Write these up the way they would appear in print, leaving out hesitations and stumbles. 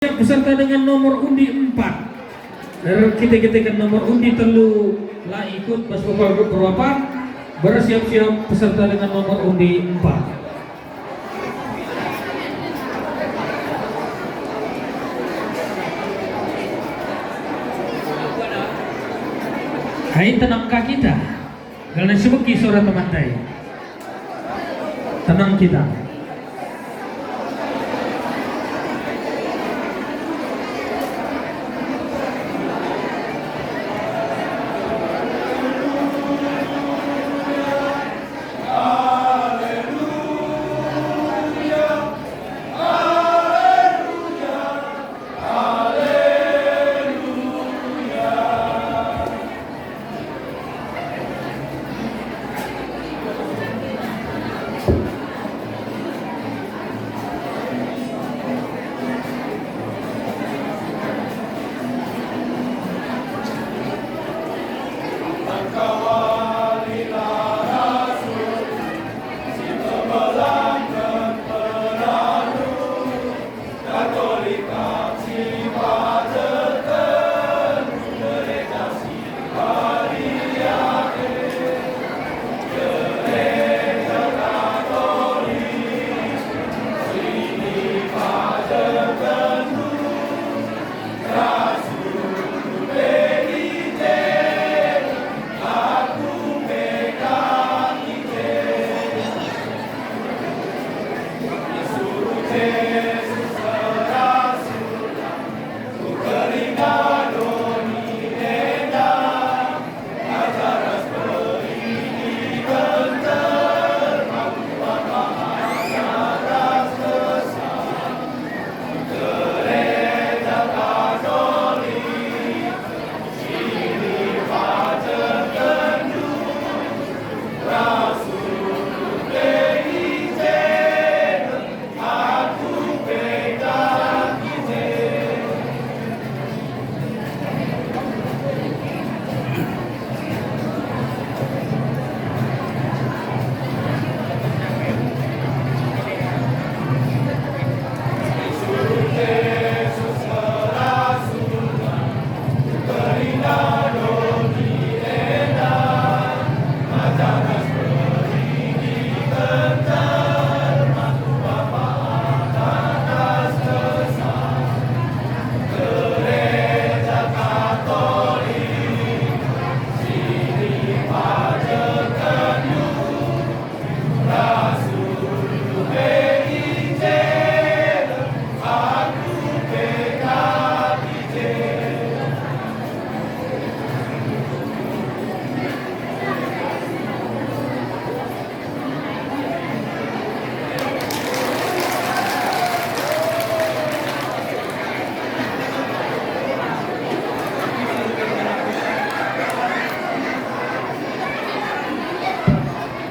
Beserta dengan nomor undi 4. Kita ketikkan nomor undi telu lah ikut pas berapa bersiap-siap peserta dengan nomor undi 4. Hai tenangkah kita karena sebuki suara teman-teman. Tenang kita.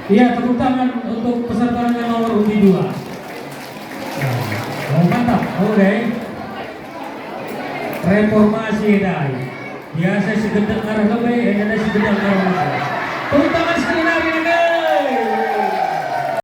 Iya, tepuk tangan untuk peserta dengan nomor undi 2. Oh, mantap, oke. Reformasi dai. Biasa segendak arah lebih, ini segendak arah lebih. Tepuk tangan.